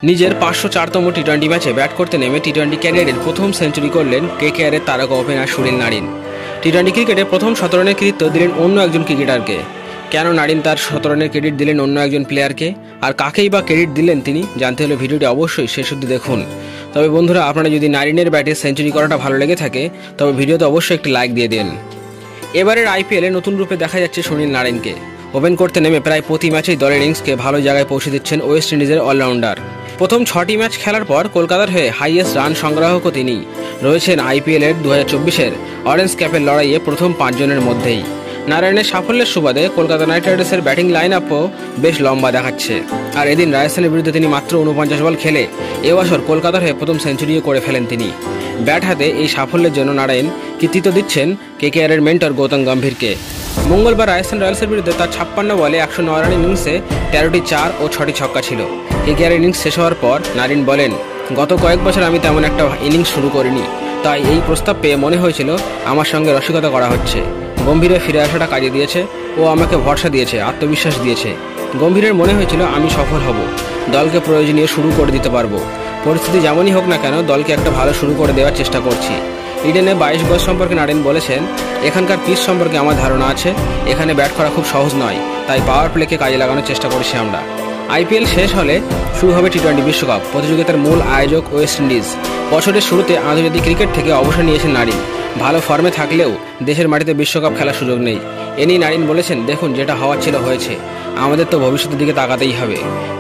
নিজের 504তম টি-20 ম্যাচে ব্যাট করতে নেমে টি-20 ক্যারিয়ারের প্রথম সেঞ্চুরি করলেন কেকেআরের তারকা ওপেনার সুনীল নারিন। টি-20 ক্রিকেটে প্রথম 17 রানের কৃতিত্ব দিলেন অন্য একজন ক্রিকেটারকে। কেন নারিন তার 17 রানের ক্রেডিট দিলেন অন্য একজন প্লেয়ারকে, আর কাকেই বা ক্রেডিট দিলেন তিনি, জানতে হলে ভিডিওটি অবশ্যই শেষ অবধি দেখুন। তবে বন্ধুরা, আপনারা যদি নারিনের ব্যাটে সেঞ্চুরি করাটা ভালো লেগে থাকে তবে ভিডিওতে অবশ্যই একটি লাইক দিয়ে দিন। এবারের আইপিএলে নতুন রূপে দেখা যাচ্ছে সুনীল নারিনকে। ওপেন করতে নেমে প্রায় প্রতি ম্যাচেই দলের ইনিংসকে ভালো জায়গায় পৌঁছে দিচ্ছেন ওয়েস্ট ইন্ডিজের অলরাউন্ডার। প্রথম 6টি ম্যাচ খেলার পর কলকাতার হয়ে হাইয়েস্ট রান সংগ্রাহকও তিনি। রয়েছেন আইপিএলের 2024-এর অরেঞ্জ ক্যাপের লড়াইয়ে প্রথম 5 জনের মধ্যেই। নারায়ণের সাফল্যের সুবাদে কলকাতা নাইট রাইডার্সের ব্যাটিং লাইন আপও বেশ লম্বা দেখাচ্ছে। আর এদিন রাজস্থানের বিরুদ্ধে তিনি মাত্র 49 বল খেলে এবছর কলকাতার হয়ে প্রথম সেঞ্চুরিও করে ফেলেন তিনি। ব্যাট হাতে এই সাফল্যের জন্য নারায়ণ কৃতিত্ব দিচ্ছেন কেকেআরের মেন্টর গৌতম গম্ভীরকে। মঙ্গলবার রাজস্থান রয়্যালসের বিরুদ্ধে তার 56 বলে 109 রানের ইনিংসে 13টি 4 ও 6টি ছক্কা ছিল। কেকেআর ইনিংস শেষ হওয়ার পর নারিন বলেন, গত কয়েক বছর আমি তেমন একটা ইনিংস শুরু করিনি, তাই এই প্রস্তাব পেয়ে মনে হয়েছিল আমার সঙ্গে রসিকতা করা হচ্ছে। গম্ভীরের ফিরে আসাটা কাজে দিয়েছে, ও আমাকে ভরসা দিয়েছে, আত্মবিশ্বাস দিয়েছে। গম্ভীরের মনে হয়েছিল আমি সফল হব, দলকে প্রয়োজনীয় শুরু করে দিতে পারবো। পরিস্থিতি যেমনই হোক না কেন দলকে একটা ভালো শুরু করে দেওয়ার চেষ্টা করছি। ইডেনে 22 গজ সম্পর্কে নারিন বলেছেন, এখানকার পিচ সম্পর্কে আমার ধারণা আছে, এখানে ব্যাট করা খুব সহজ নয়, তাই পাওয়ার প্লেকে কাজে লাগানোর চেষ্টা করছি আমরা। আইপিএল শেষ হলে শুরু হবে টি-20 বিশ্বকাপ। প্রতিযোগিতার মূল আয়োজক ওয়েস্ট ইন্ডিজ। বছরের শুরুতে আন্তর্জাতিক ক্রিকেট থেকে অবসর নিয়েছেন নারিন। ভালো ফর্মে থাকলেও দেশের মাটিতে বিশ্বকাপ খেলার সুযোগ নেই। এ নিয়ে নারিন বলেছেন, দেখুন, যেটা হওয়ার ছিল হয়েছে, আমাদের তো ভবিষ্যতের দিকে তাকাতেই হবে।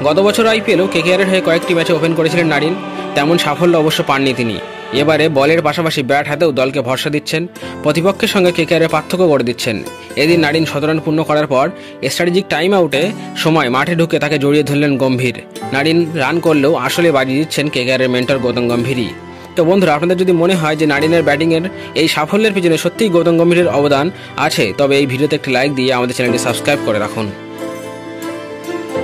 গত বছর আইপিএলও কেকেআরের হয়ে কয়েকটি ম্যাচে ওপেন করেছিলেন নারিন, তেমন সাফল্য অবশ্য পাননি তিনি। এবারে বলের পাশাপাশি ব্যাট হাতেও দলকে ভরসা দিচ্ছেন, প্রতিপক্ষের সঙ্গে কেকেআরের পার্থক্য করে দিচ্ছেন। এদিন নারিন 17 রান পূর্ণ করার পর স্ট্র্যাটেজিক টাইম আউটে সময় মাঠে ঢুকে তাকে জড়িয়ে ধরলেন গম্ভীর। নারিন রান করলেও আসলে বাজিয়ে দিচ্ছেন কেকেআরের মেন্টর গৌতম গম্ভীরই। তো বন্ধুরা, আপনাদের যদি মনে হয় যে নারিনের ব্যাটিংয়ের এই সাফল্যের পিছনে সত্যিই গৌতম গম্ভীরের অবদান আছে, তবে এই ভিডিওতে একটি লাইক দিয়ে আমাদের চ্যানেলটি সাবস্ক্রাইব করে রাখুন।